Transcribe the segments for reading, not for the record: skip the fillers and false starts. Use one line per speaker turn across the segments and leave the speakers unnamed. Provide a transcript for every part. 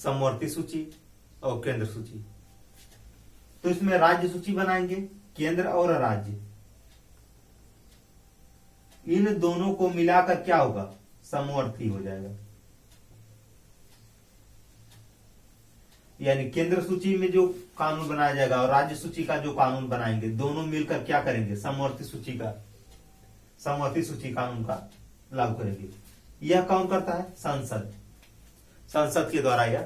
समवर्ती सूची और केंद्र सूची। तो इसमें राज्य सूची बनाएंगे, केंद्र और राज्य, इन दोनों को मिलाकर क्या होगा, समवर्ती हो जाएगा। यानी केंद्र सूची में जो कानून बनाया जाएगा और राज्य सूची का जो कानून बनाएंगे, दोनों मिलकर क्या करेंगे, समवर्ती सूची कानून का लागू करेंगे। यह कौन करता है, संसद के द्वारा यह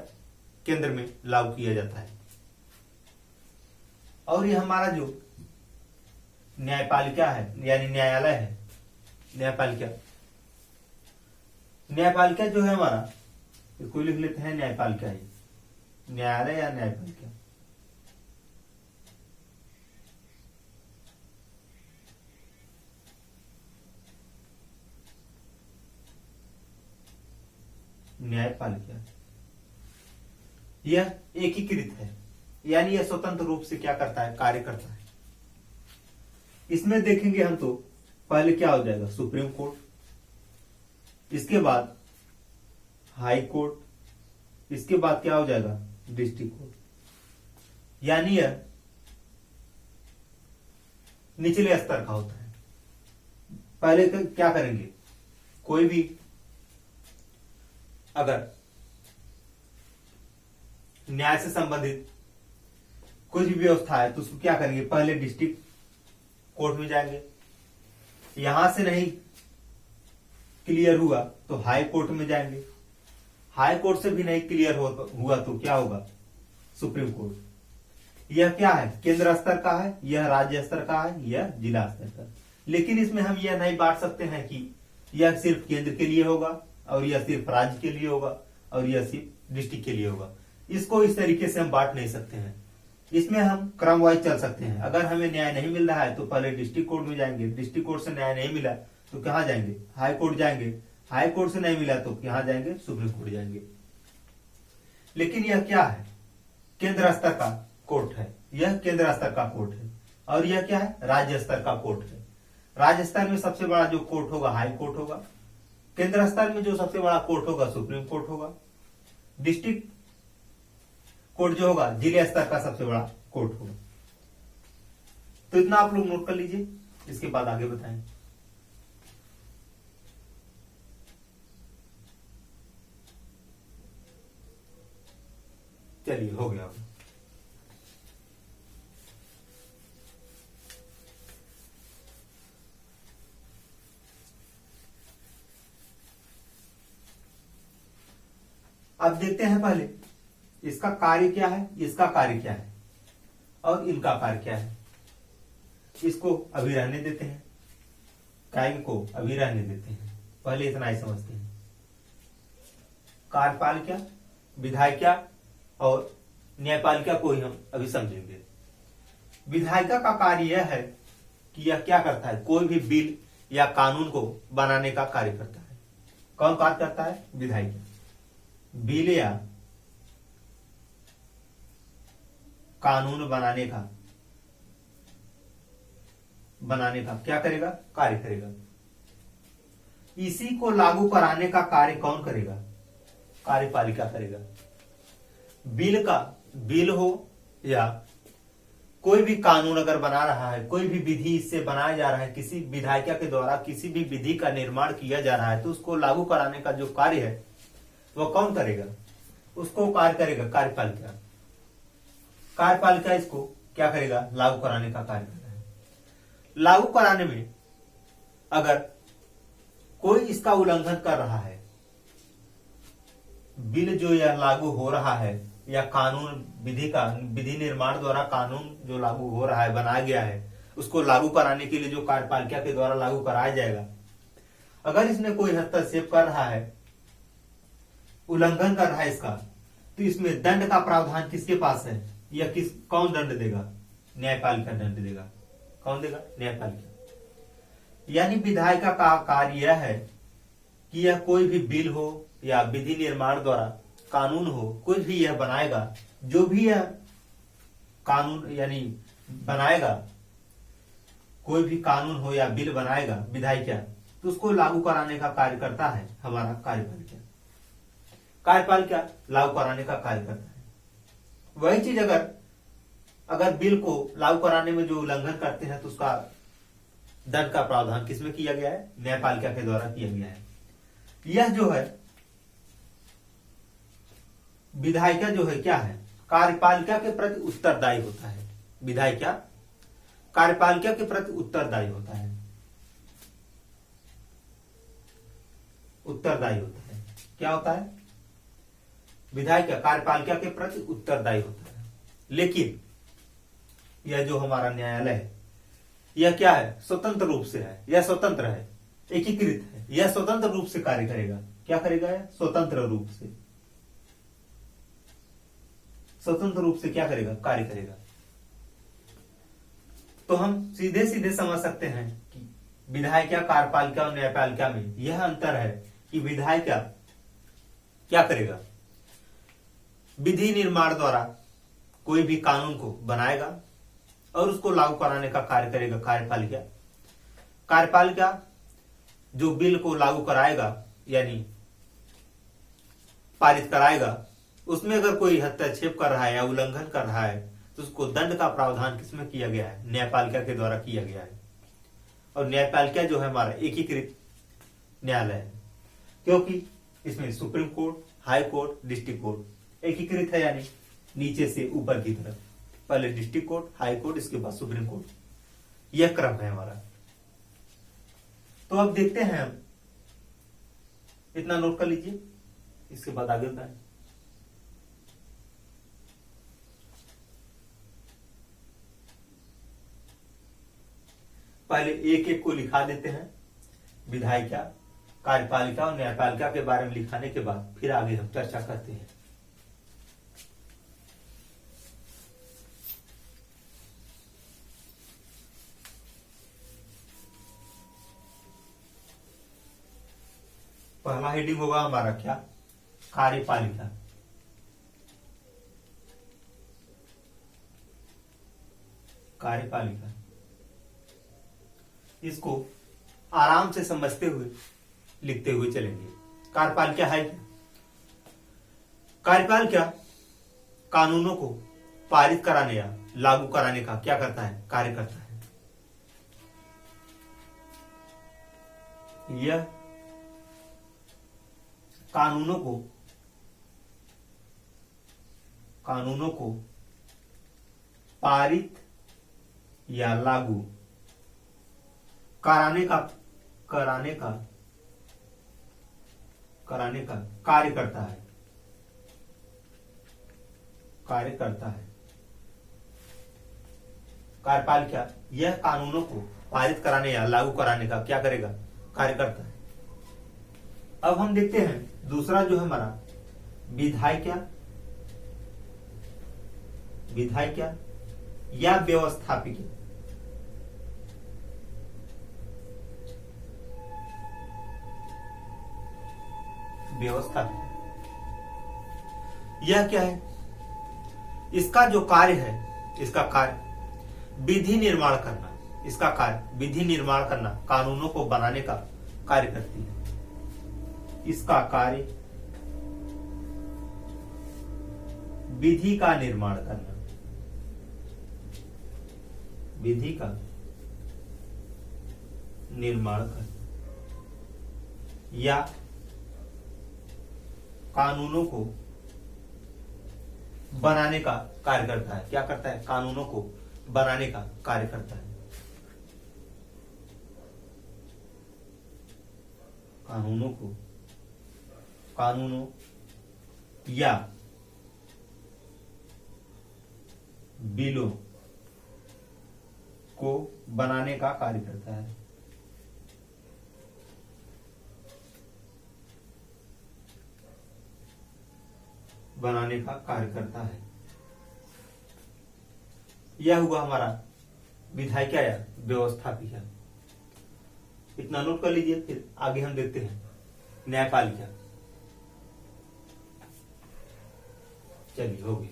केंद्र में लागू किया जाता है। और यह हमारा जो न्यायपालिका है यानी न्यायालय है, न्यायपालिका जो है हमारा, कोई लिख लेते हैं न्यायपालिका है, न्यायालय या न्यायपालिका। न्यायपालिका यह एकीकृत है, यानी यह स्वतंत्र रूप से क्या करता है, कार्य करता है। इसमें देखेंगे हम तो पहले क्या हो जाएगा, सुप्रीम कोर्ट, इसके बाद हाई कोर्ट, इसके बाद क्या हो जाएगा, डिस्ट्रिक्ट कोर्ट। यानी यह निचले स्तर का होता है। पहले क्या करेंगे, कोई भी अगर न्याय से संबंधित कोई भी व्यवस्था है तो उसको क्या करेंगे, पहले डिस्ट्रिक्ट कोर्ट में जाएंगे, यहां से नहीं क्लियर हुआ तो हाई कोर्ट में जाएंगे, हाई कोर्ट से भी नहीं क्लियर हुआ तो क्या होगा, सुप्रीम कोर्ट। यह क्या है, केंद्र स्तर का है, यह राज्य स्तर का है, यह जिला स्तर का। लेकिन इसमें हम यह नहीं बांट सकते हैं कि यह सिर्फ केंद्र के लिए होगा और यह सिर्फ राज्य के लिए होगा और यह सिर्फ डिस्ट्रिक्ट के लिए होगा। इसको इस तरीके से हम बांट नहीं सकते हैं। इसमें हम क्रम वाइज चल सकते हैं। अगर हमें न्याय नहीं मिल रहा है तो पहले डिस्ट्रिक्ट कोर्ट में जाएंगे, डिस्ट्रिक्ट कोर्ट से न्याय नहीं मिला तो कहां जाएंगे, हाई कोर्ट जाएंगे, हाई कोर्ट से नहीं मिला तो कहां जाएंगे, सुप्रीम कोर्ट जाएंगे। लेकिन यह क्या है, केंद्र स्तर का कोर्ट है, यह केंद्र स्तर का कोर्ट है। और यह क्या है, राज्य स्तर का कोर्ट है। राज्य स्तर में सबसे बड़ा जो कोर्ट होगा हाई कोर्ट होगा, केंद्र स्तर में जो सबसे बड़ा कोर्ट होगा सुप्रीम कोर्ट होगा, डिस्ट्रिक्ट कोर्ट जो होगा जिले स्तर का सबसे बड़ा कोर्ट होगा। तो इतना आप लोग नोट कर लीजिए, इसके बाद आगे बताएं। चलिए हो गया। अब देखते हैं पहले इसका कार्य क्या है, इसका कार्य क्या है और इनका कार्य क्या है। इसको अभी रहने देते हैं, कार्य को अभी रहने देते हैं, पहले इतना ही समझते हैं। कार्यपालिका, विधायिका और न्यायपालिका को ही हम अभी समझेंगे। विधायिका का कार्य यह है कि यह क्या करता है, कोई भी बिल या कानून को बनाने का कार्य करता है। कौन कार्य करता है, विधायिका। बिल या कानून बनाने का क्या करेगा, कार्य करेगा। इसी को लागू कराने का कार्य कौन करेगा, कार्यपालिका करेगा। बिल हो या कोई भी कानून अगर बना रहा है, कोई भी विधि इससे बनाया जा रहा है, किसी विधायिका के द्वारा किसी भी विधि का निर्माण किया जा रहा है, तो उसको लागू कराने का जो कार्य है वह कौन करेगा, उसको कार्य करेगा कार्यपालिका। कार्यपालिका इसको क्या करेगा, लागू कराने का कार्य कर रहा है। लागू कराने में अगर कोई इसका उल्लंघन कर रहा है, बिल जो यह लागू हो रहा है या कानून विधि निर्माण द्वारा कानून जो लागू हो रहा है, बनाया गया है, उसको लागू कराने के लिए जो कार्यपालिका के द्वारा लागू कराया जाएगा, अगर इसमें कोई हस्तक्षेप कर रहा है, उल्लंघन कर रहा है इसका, तो इसमें दंड का प्रावधान किसके पास है, या कौन दंड देगा, न्यायपालिका दंड देगा। कौन देगा, न्यायपालिका। यानी विधायिका का कार्य यह है कि यह कोई भी बिल हो या विधि निर्माण द्वारा कानून हो, कुछ भी यह बनाएगा, जो भी यह कानून यानी बनाएगा, कोई भी कानून हो या बिल बनाएगा विधायिका, तो उसको लागू कराने का कार्य करता है हमारा कार्यपालिका। कार्यपालिका लागू कराने का कार्य करता है। वही चीज अगर बिल को लागू कराने में जो उल्लंघन करते हैं तो उसका दंड का प्रावधान किसमें किया गया है? न्यायपालिका के द्वारा किया गया है। यह जो है विधायिका जो है क्या है? कार्यपालिका के प्रति उत्तरदायी होता है। विधायिका कार्यपालिका के प्रति उत्तरदायी होता है। उत्तरदायी होता है। क्या होता है? विधायिका कार्यपालिका के प्रति उत्तरदायी होता है। लेकिन यह जो हमारा न्यायालय है यह क्या है? स्वतंत्र रूप से है। यह स्वतंत्र है, एकीकृत है। यह स्वतंत्र रूप से कार्य करेगा। क्या करेगा? स्वतंत्र रूप से, स्वतंत्र रूप से क्या करेगा? कार्य करेगा। तो हम सीधे सीधे समझ सकते हैं कि विधायिका, कार्यपालिका और न्यायपालिका में यह अंतर है कि विधायिका क्या करेगा? विधि निर्माण द्वारा कोई भी कानून को बनाएगा और उसको लागू कराने का कार्य करेगा कार्यपालिका। कार्यपालिका जो बिल को लागू कराएगा यानी पारित कराएगा, उसमें अगर कोई हस्तक्षेप कर रहा है या उल्लंघन कर रहा है तो उसको दंड का प्रावधान किसमें किया गया है? न्यायपालिका के द्वारा किया गया है। और न्यायपालिका जो है हमारा एकीकृत न्यायालय है, क्योंकि इसमें supreme court, high court, district court एकीकृत है, यानी नीचे से ऊपर की तरफ। पहले डिस्ट्रिक्ट कोर्ट, हाई कोर्ट, इसके बाद सुप्रीम कोर्ट, यह क्रम है हमारा। तो अब देखते हैं हम, इतना नोट कर लीजिए, इसके बाद आगे बताएं। पहले एक एक को लिखा देते हैं। विधायिका, कार्यपालिका और न्यायपालिका के बारे में लिखाने के बाद फिर आगे हम चर्चा करते हैं। पहला हेडिंग होगा हमारा क्या? कार्यपालिका। कार्यपालिका, इसको आराम से समझते हुए लिखते हुए चलेंगे। कार्यपालिका है क्या? कार्यपालिका कानूनों को पारित कराने या लागू कराने का क्या करता है? कार्य करता है। यह कानूनों को पारित या लागू कराने का कार्य करता है। कार्यपालिका यह कानूनों को पारित कराने या लागू कराने का क्या करेगा? कार्य करता है। अब हम देखते हैं दूसरा जो है हमारा विधायिका या व्यवस्थापिका। यह क्या है? इसका जो कार्य है, इसका कार्य विधि निर्माण करना। इसका कार्य विधि निर्माण करना, कानूनों को बनाने का कार्य करती है। इसका कार्य विधि का निर्माण करना, विधि का निर्माण करना या कानूनों को बनाने का कार्य करता है। क्या करता है? कानूनों को बनाने का कार्य करता है। कानूनों या बिलों को बनाने का कार्य करता है। बनाने का कार्य करता है। यह हुआ हमारा विधायिका या व्यवस्थापिका। इतना नोट कर लीजिए, फिर आगे हम देखते हैं न्यायपालिका। चलिए, हो गई।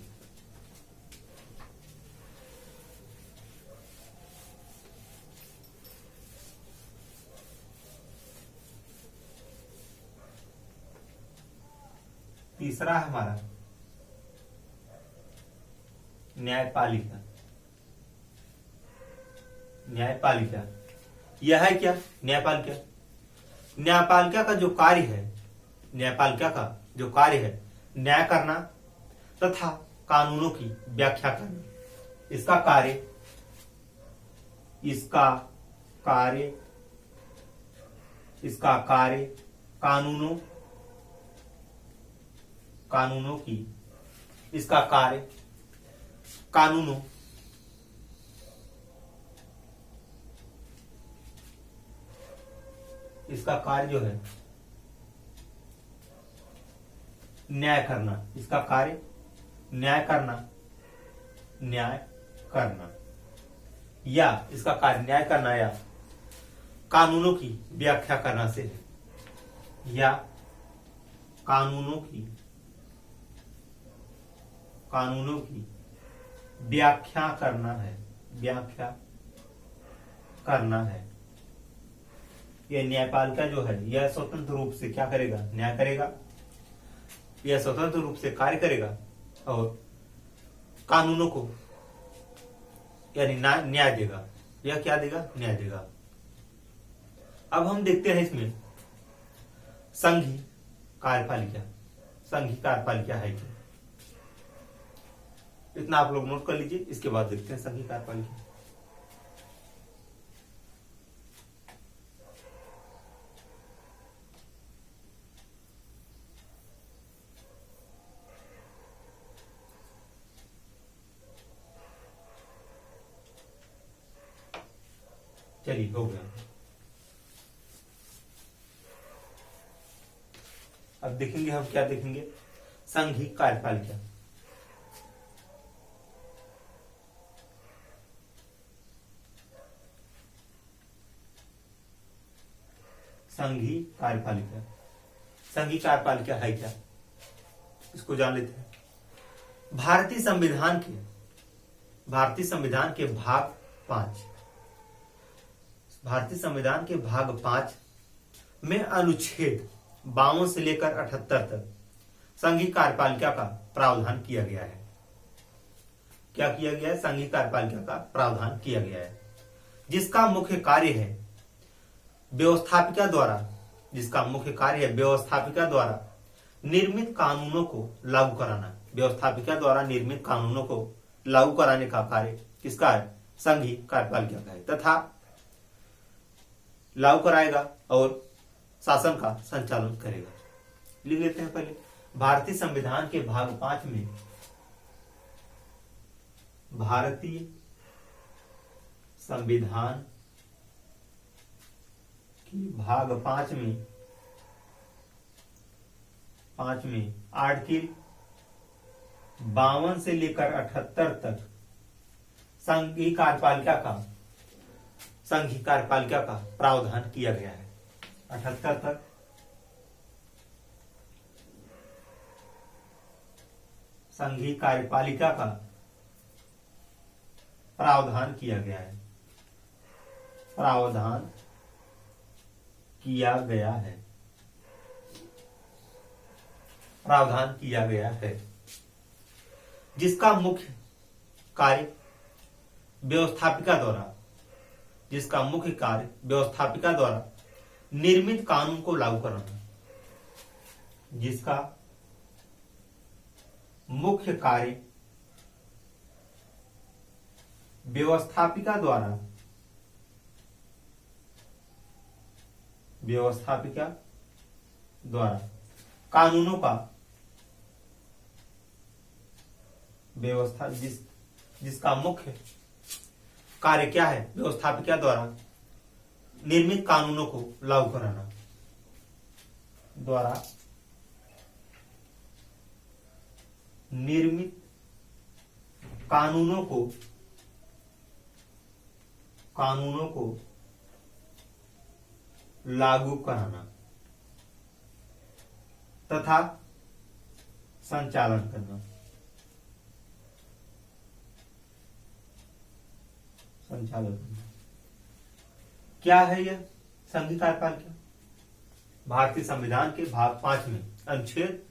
तीसरा है हमारा न्यायपालिका। न्यायपालिका यह है क्या? न्यायपालिका, न्यायपालिका का जो कार्य है, न्यायपालिका का जो कार्य है न्याय करना तथा कानूनों की व्याख्या करना। इसका कार्य कानूनों की, इसका कार्य कानूनों इसका कार्य जो है न्याय करना। इसका कार्य न्याय करना या इसका कार्य न्याय करना या कानूनों की व्याख्या करना से है, या कानूनों की व्याख्या करना है। यह न्यायपालिका जो है यह स्वतंत्र रूप से क्या करेगा? न्याय करेगा। यह स्वतंत्र रूप से कार्य करेगा और कानूनों को यानी न्याय देगा। यह क्या देगा? न्याय देगा। अब हम देखते हैं इसमें संघीय कार्यपालिका। संघीय कार्यपालिका है क्या? इतना आप लोग नोट कर लीजिए, इसके बाद देखते हैं संघीय कार्यपालिका। चलिए हो गया। अब देखेंगे हम क्या देखेंगे? संघीय कार्यपालिका। संघीय कार्यपालिका, संघीय कार्यपालिका है क्या? इसको जान लेते हैं। भारतीय संविधान के भाग 5, भारतीय संविधान के भाग 5 में अनुच्छेद 52 से लेकर 78 तक संघीय कार्यपालिका का प्रावधान किया गया है। क्या किया गया है? संघीय कार्यपालिका का प्रावधान किया गया है, जिसका मुख्य कार्य है व्यवस्थापिका द्वारा निर्मित कानूनों को लागू कराना। व्यवस्थापिका द्वारा निर्मित कानूनों को लागू कराने का कार्य किसका है? संघीय कार्यपालिका का है, तथा लागू कराएगा और शासन का संचालन करेगा। लिख लेते हैं पहले। भारतीय संविधान के भाग 5 में, भारतीय संविधान की भाग 5 में आर्टिकल 52 से लेकर 78 तक संघीय कार्यपालिका का प्रावधान किया गया है। 78 तक संघीय कार्यपालिका का प्रावधान किया गया है। प्रावधान किया गया है, जिसका मुख्य कार्य व्यवस्थापिका द्वारा निर्मित कानून को लागू कराना। जिसका मुख्य कार्य व्यवस्थापिका द्वारा कानूनों का जिसका मुख्य कार्य क्या है? व्यवस्थापिका द्वारा निर्मित कानूनों को लागू कराना। द्वारा निर्मित कानूनों को लागू कराना तथा संचालन करना। क्या है यह संघीय कार्यपालिका? भारतीय संविधान के भाग 5 में अनुच्छेद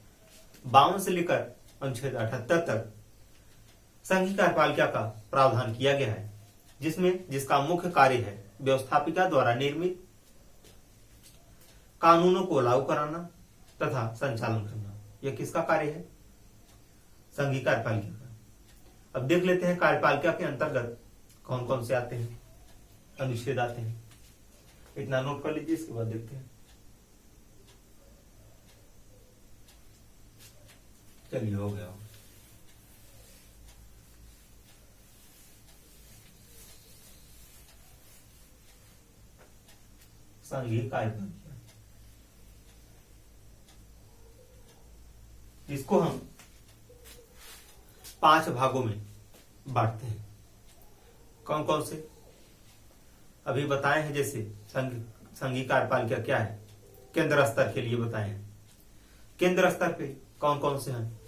52 से लेकर अनुच्छेद 78 तक संघीय कार्यपालिका का प्रावधान किया गया है, जिसका मुख्य कार्य है व्यवस्थापिका द्वारा निर्मित कानूनों को लागू कराना तथा संचालन करना। यह किसका कार्य है? संघीय कार्यपालिका का। अब देख लेते हैं कार्यपालिका के अंतर्गत कौन कौन से आते हैं, अनुच्छेद आते हैं। इतना नोट कर लीजिए, इसके बाद देखते हैं। चलिए, हो गया। संघीय कार्यपालिका, इसको हम 5 भागों में बांटते हैं। कौन कौन से अभी बताए हैं, जैसे संघीय कार्यपालिका क्या है, केंद्र स्तर के लिए बताए हैं। केंद्र स्तर पे कौन कौन से हैं?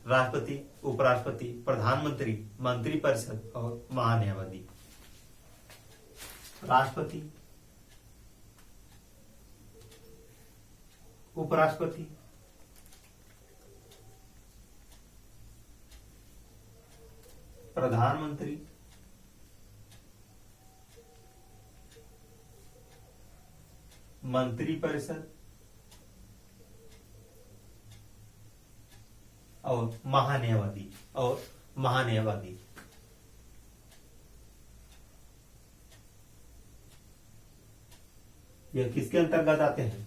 राष्ट्रपति, उपराष्ट्रपति, प्रधानमंत्री, मंत्रिपरिषद और महान्यायवादी। राष्ट्रपति, उपराष्ट्रपति, प्रधानमंत्री, मंत्रिपरिषद और महान्यायवादी यह किसके अंतर्गत आते हैं?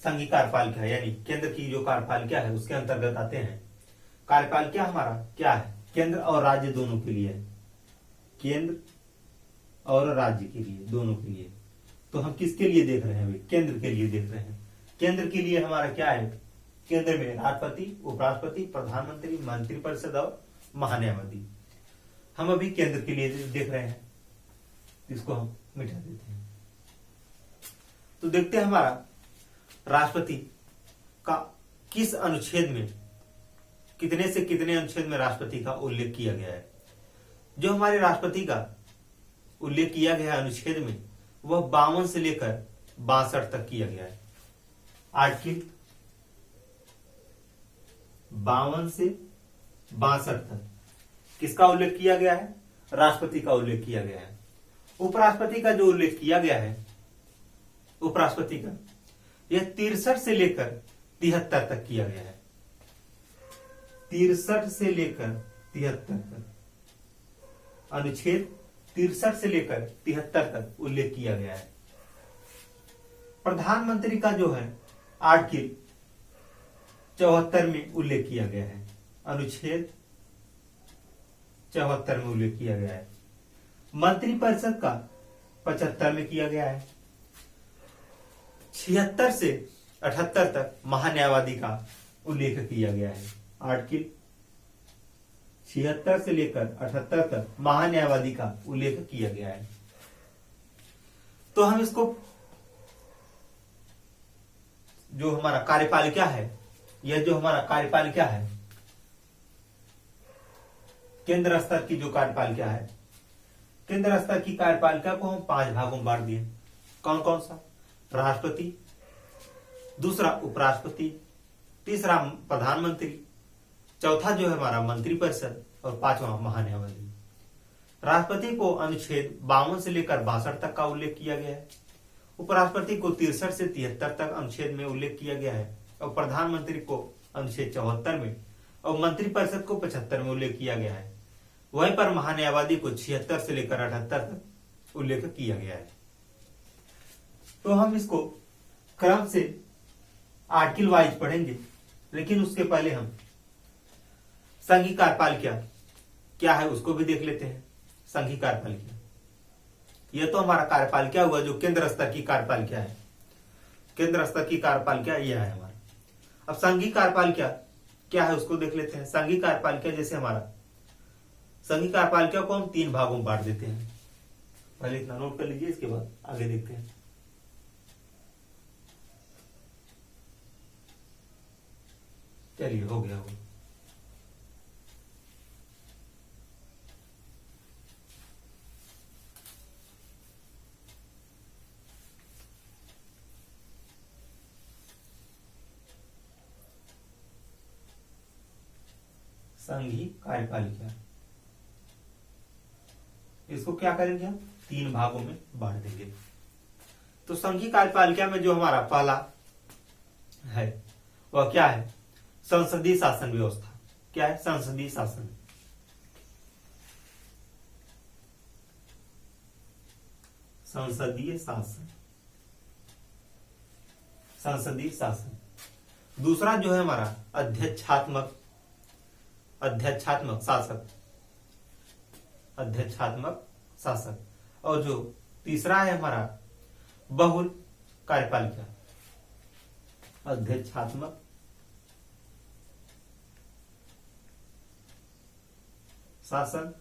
संघीय कार्यपालिका, यानी केंद्र की जो कार्यपालिका है उसके अंतर्गत आते हैं। कार्यपालिका हमारा क्या है? केंद्र और राज्य दोनों के लिए है। केंद्र और राज्य के लिए, दोनों के लिए। तो हम किसके लिए देख रहे हैं अभी? केंद्र के लिए देख रहे हैं। केंद्र के लिए हमारा क्या है? केंद्र में राष्ट्रपति, उपराष्ट्रपति, प्रधानमंत्री, मंत्रिपरिषद और महान्यायवादी। हम अभी केंद्र के लिए देख रहे हैं, इसको हम मिटा देते हैं। तो देखते हैं हमारा राष्ट्रपति का किस अनुच्छेद में, कितने से कितने अनुच्छेद में राष्ट्रपति का उल्लेख किया गया है। जो हमारे राष्ट्रपति का उल्लेख किया गया है अनुच्छेद में, वह 52 से लेकर 62 तक किया गया है। आर्टिकल 52 से 62 तक किसका उल्लेख किया गया है? राष्ट्रपति का उल्लेख किया गया है। उपराष्ट्रपति का जो उल्लेख किया गया है, उपराष्ट्रपति का, यह 63 से लेकर 73 तक किया गया है। 63 से लेकर 73 तक, अनुच्छेद 63 से लेकर 73 तक उल्लेख किया गया है। प्रधानमंत्री का जो है आर्टिकल 74 में उल्लेख किया गया है, अनुच्छेद 74 में उल्लेख किया गया है। मंत्रिपरिषद का 75 में किया गया है। 76 से 78 तक महान्यायवादी का उल्लेख किया गया है। आर्टिकल 76 से लेकर 78 तक महान्यायवादी का उल्लेख किया गया है। तो हम इसको, जो हमारा कार्यपालिका है, यह जो हमारा कार्यपालिका है, केंद्र स्तर की जो कार्यपालिका है, केंद्र स्तर की कार्यपालिका को हम 5 भागों में बांट दिए। कौन कौन सा? राष्ट्रपति, दूसरा उपराष्ट्रपति, तीसरा प्रधानमंत्री, चौथा जो है हमारा मंत्रिपरिषद और 5वां महान्यायवादी। राष्ट्रपति को अनुच्छेद 52 से लेकर 62 तक का उल्लेख किया गया है। उपराष्ट्रपति को 63 से 73 तक अनुच्छेद में उल्लेख किया गया है और प्रधानमंत्री को अनुच्छेद 74 में और मंत्रिपरिषद को 75 में उल्लेख किया गया है। वहीं पर महान्यायवादी को 76 से लेकर 78 तक उल्लेख किया गया है। तो हम इसको क्रम से आर्टिकल वाइज पढ़ेंगे, लेकिन उसके पहले हम संघीय कार्यपालिका क्या है उसको भी देख लेते हैं। संघीय कार्यपालिका, यह तो हमारा कार्यपालिका हुआ जो केंद्र स्तर की कार्यपालिका है। केंद्र स्तर की कार्यपालिका यह है हमारा। अब संघीय कार्यपालिका क्या है उसको देख लेते हैं। संघीय कार्यपालिका, जैसे हमारा संघीय कार्यपालिका को हम 3 भागों में बांट देते हैं। पहले इतना नोट कर लीजिए, इसके बाद आगे देखते हैं। चलिए, हो गया होगा। संघीय कार्यपालिका। इसको क्या करेंगे हम, 3 भागों में बांट देंगे। तो संघीय कार्यपालिका में जो हमारा पहला है वह क्या है, संसदीय शासन व्यवस्था। क्या है, संसदीय शासन। संसदीय शासन, संसदीय शासन। दूसरा जो है हमारा अध्यक्षात्मक, अध्यक्षात्मक शासक, अध्यक्षात्मक शासक। और जो तीसरा है हमारा बहुल कार्यपालिका, अध्यक्षात्मक शासन।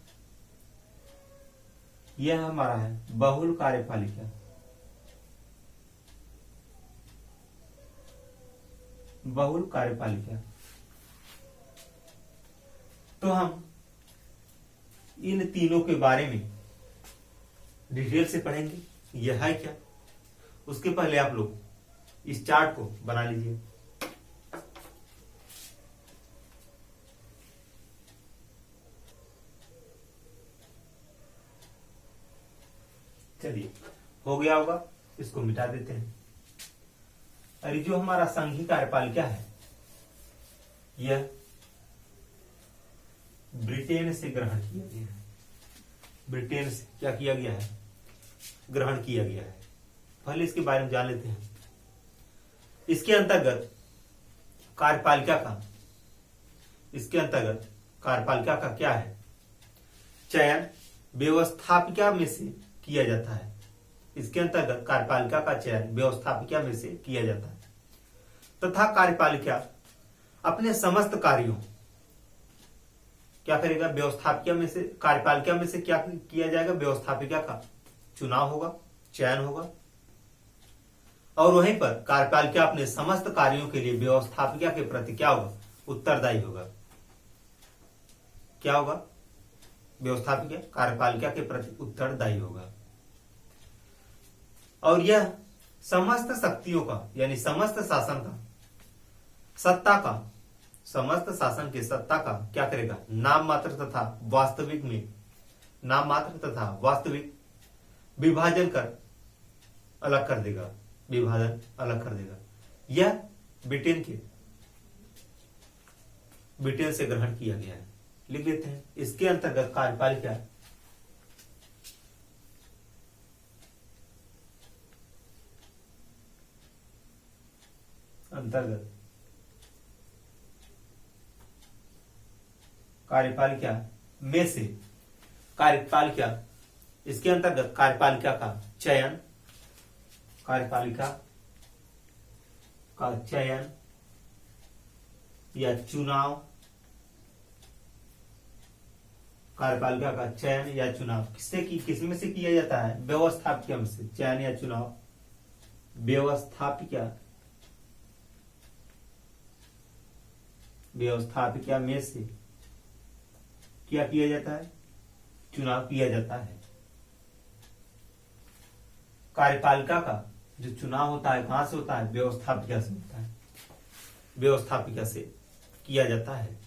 यह हमारा है बहुल कार्यपालिका, बहुल कार्यपालिका। तो हम इन तीनों के बारे में डिटेल से पढ़ेंगे, यह है क्या। उसके पहले आप लोग इस चार्ट को बना लीजिए। चलिए, हो गया होगा, इसको मिटा देते हैं। अरे जो हमारा संघीय कार्यपालिका है यह ब्रिटेन से ग्रहण किया गया है। ब्रिटेन से क्या किया गया है, ग्रहण किया गया है। पहले इसके बारे में जान लेते हैं। इसके अंतर्गत कार्यपालिका का, इसके अंतर्गत कार्यपालिका का क्या है, चयन व्यवस्थापिका में से किया जाता है। इसके अंतर्गत कार्यपालिका का चयन व्यवस्थापिका में से किया जाता है तथा कार्यपालिका अपने समस्त कार्यों, क्या करेगा, व्यवस्थापिका में से, कार्यपालिका में से क्या किया जाएगा, व्यवस्थापिका का चुनाव होगा, चयन होगा। और वहीं पर कार्यपालिका अपने समस्त कार्यों के लिए व्यवस्थापिका के प्रति क्या होगा, उत्तरदायी होगा। क्या होगा, व्यवस्थापिका कार्यपालिका के प्रति उत्तरदायी होगा। और यह समस्त शक्तियों का, यानी समस्त शासन का, सत्ता का, समस्त शासन की सत्ता का क्या करेगा, नाम मात्र तथा वास्तविक में, नाम मात्र तथा वास्तविक विभाजन कर अलग कर देगा, विभाजन अलग कर देगा। यह ब्रिटेन से ग्रहण किया गया है। लिख लेते हैं। इसके अंतर्गत कार्यपालिका अंतर्गत कार्यपालिका में से, कार्यपालिका, इसके अंतर्गत कार्यपालिका का चयन, कार्यपालिका का चयन या चुनाव, कार्यपालिका का चयन या चुनाव किसमें से किया जाता है, व्यवस्थापिका में से। चयन या चुनाव व्यवस्थापिका में से क्या किया जाता है, चुनाव किया जाता है। कार्यपालिका का जो चुनाव होता है कहां से होता है, व्यवस्थापिका से होता है, व्यवस्थापिका से किया जाता है।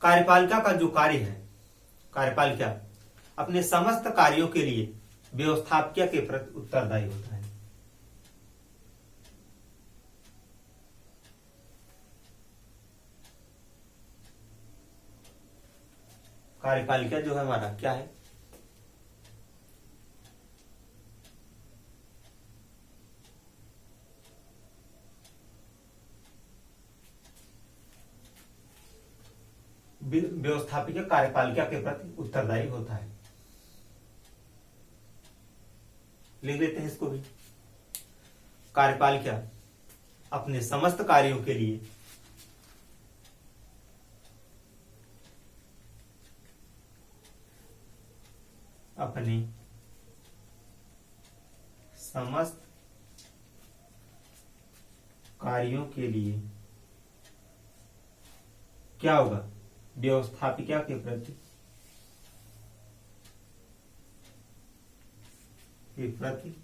कार्यपालिका का जो कार्य है, कार्यपालिका अपने समस्त कार्यों के लिए व्यवस्थापिका के प्रति उत्तरदायी होता है। कार्यपालिका जो है हमारा क्या है, व्यवस्थापिका कार्यपालिका के प्रति उत्तरदायी होता है। लिख लेते हैं इसको भी। कार्यपालिका अपने समस्त कार्यों के लिए अपने समस्त कार्यों के लिए क्या होगा, व्यवस्थापिका के प्रति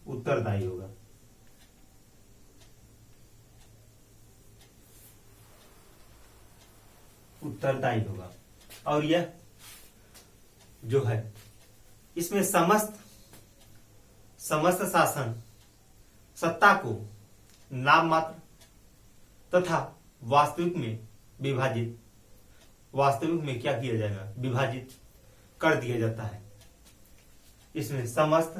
उत्तरदायी होगा। उत्तरदायी होगा। और यह जो है इसमें समस्त शासन सत्ता को नाम मात्र तथा वास्तविक में क्या किया जाएगा, विभाजित कर दिया जाता है। इसमें समस्त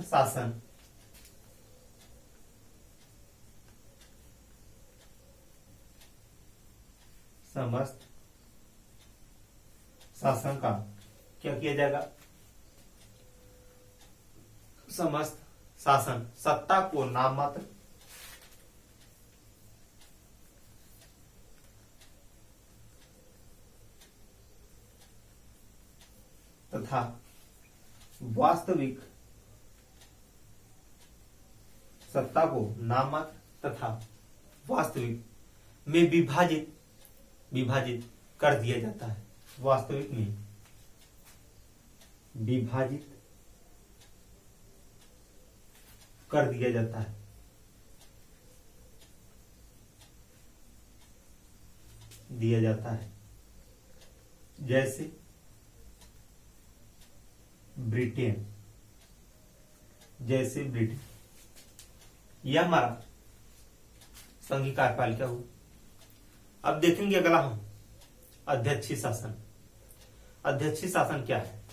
शासन का क्या किया जाएगा, समस्त शासन सत्ता को नाम मात्र तथा वास्तविक सत्ता को नाम मात्र तथा वास्तविक में विभाजित कर दिया जाता है। वास्तविक में विभाजित कर दिया जाता है। जैसे ब्रिटेन, यह हमारा संघीय कार्यपालिका हुआ। अब देखेंगे अगला हम अध्यक्षीय शासन। अध्यक्षीय शासन क्या है?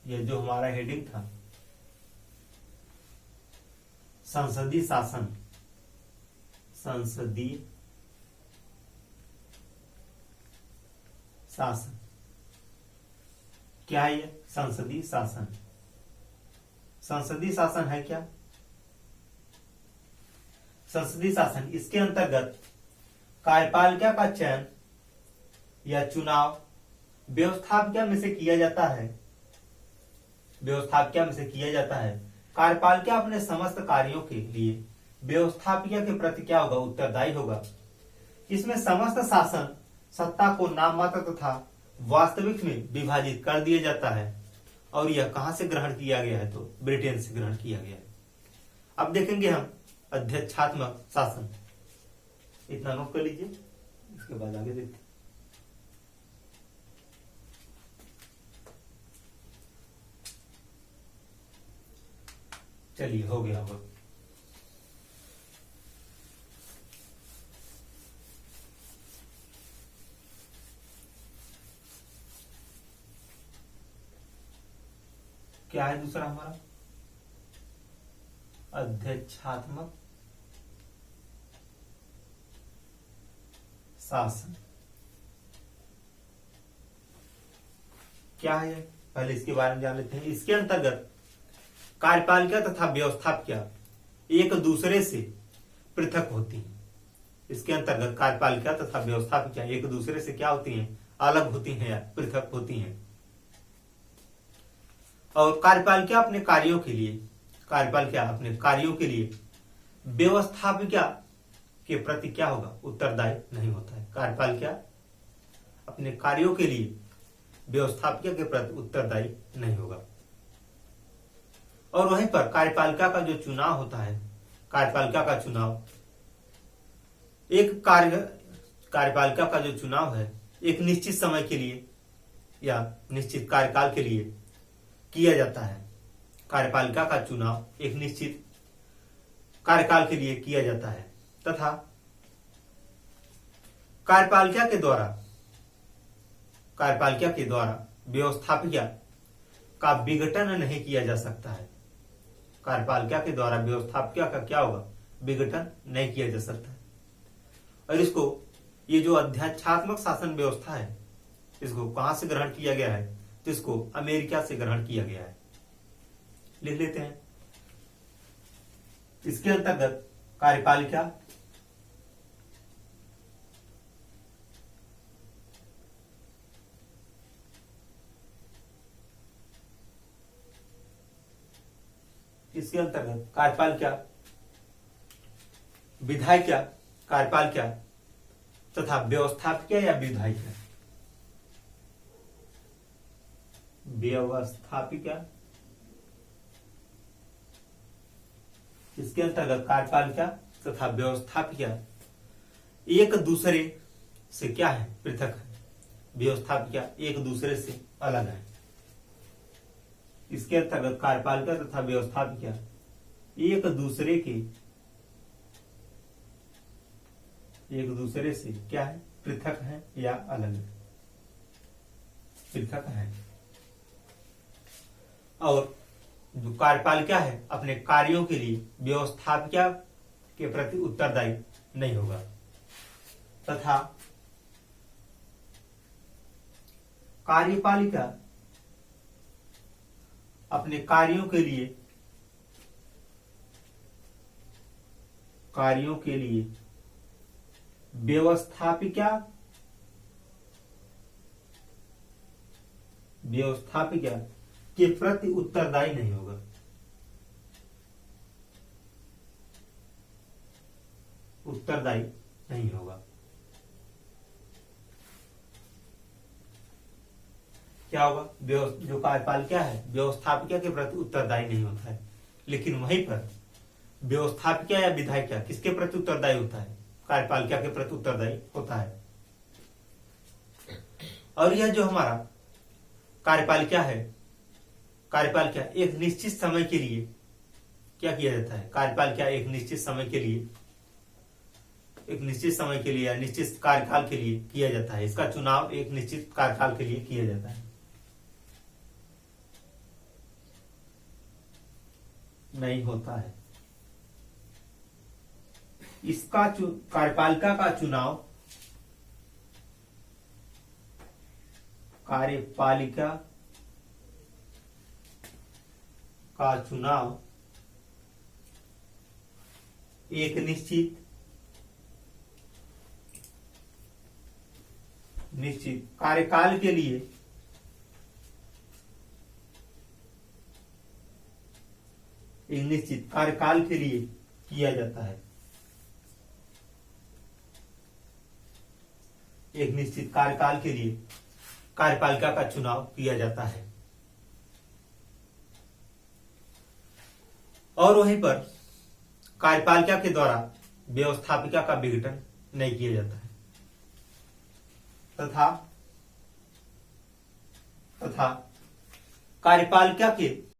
यह जो हमारा हेडिंग था, संसदीय शासन, क्या है? ये संसदीय शासन है क्या? संसदीय शासन, इसके अंतर्गत कार्यपालिका का चयन या चुनाव व्यवस्थापिका में से किया जाता है। कार्यपालिका अपने समस्त कार्यों के लिए व्यवस्थापिका के प्रति क्या होगा, उत्तरदायी होगा। इसमें समस्त शासन सत्ता को नाम मात्र तथा वास्तविक में विभाजित कर दिया जाता है। और यह कहां से ग्रहण किया गया है? तो ब्रिटेन से ग्रहण किया गया है। अब देखेंगे हम अध्यक्षात्मक शासन। इतना नोट कर लीजिए, इसके बाद आगे देखते हैं। चलिए, हो गया होगा। क्या है दूसरा हमारा? अध्यक्षात्मक शासन क्या है? पहले इसके बारे में जान लेते हैं। इसके अंतर्गत कार्यपालिका तथा व्यवस्थापिका एक दूसरे से पृथक होती हैं। इसके अंतर्गत कार्यपालिका तथा व्यवस्थापिका एक दूसरे से क्या होती हैं? अलग होती हैं या पृथक होती हैं। और कार्यपालिका अपने कार्यों के लिए व्यवस्थापिका के प्रति क्या होगा? उत्तरदायी नहीं होता है। कार्यपालिका अपने कार्यों के लिए व्यवस्थापिका के प्रति उत्तरदायी नहीं होगा। और वहीं पर कार्यपालिका का जो चुनाव होता है, कार्यपालिका का चुनाव कार्यपालिका का जो चुनाव है एक निश्चित समय के लिए या निश्चित कार्यकाल के लिए किया जाता है। कार्यपालिका का चुनाव एक निश्चित कार्यकाल के लिए किया जाता है तथा कार्यपालिका के द्वारा व्यवस्थापिका का विघटन नहीं किया जा सकता है। कार्यपालिका के द्वारा व्यवस्थापिका का क्या होगा? विघटन नहीं किया जा सकता है। और इसको, ये जो अध्यक्षात्मक शासन व्यवस्था है, इसको कहां से ग्रहण किया गया है? तो इसको अमेरिका से ग्रहण किया गया है। लिख लेते हैं। इसके अंतर्गत कार्यपालिका विधायिका, कार्यपालिका तथा व्यवस्थापिका या इसके अंतर्गत कार्यपालिका तथा व्यवस्थापिका एक दूसरे से क्या है, पृथक है। व्यवस्थापिका एक दूसरे से अलग है। इसके अंतर्गत कार्यपालिका तथा व्यवस्थापिका एक दूसरे से क्या है, पृथक है या अलग है, पृथक है। और जो कार्यपालिका है अपने कार्यों के लिए व्यवस्थापिका के प्रति उत्तरदायी नहीं होगा तथा कार्यपालिका अपने कार्यों के लिए व्यवस्थापिका के प्रति उत्तरदायी नहीं होगा। उत्तरदायी नहीं होगा। क्या होगा, जो कार्यपालिका है व्यवस्थापिका के प्रति उत्तरदायी नहीं होता है, लेकिन वहीं पर व्यवस्थापिका या विधायिका किसके प्रति उत्तरदायी होता है, कार्यपालिका के प्रति उत्तरदायी होता है। और यह जो हमारा कार्यपालिका है, कार्यपालिका एक निश्चित समय के लिए क्या किया जाता है, कार्यपालिका एक निश्चित समय के लिए या निश्चित कार्यकाल के लिए किया जाता है। इसका चुनाव एक निश्चित कार्यकाल के लिए किया जाता है। नहीं होता है। इसका कार्यपालिका का चुनाव एक निश्चित कार्यकाल के लिए किया जाता है। एक निश्चित कार्यकाल के लिए कार्यपालिका का चुनाव किया जाता है और वहीं पर कार्यपालिका के द्वारा व्यवस्थापिका का विघटन नहीं किया जाता है तथा कार्यपालिका के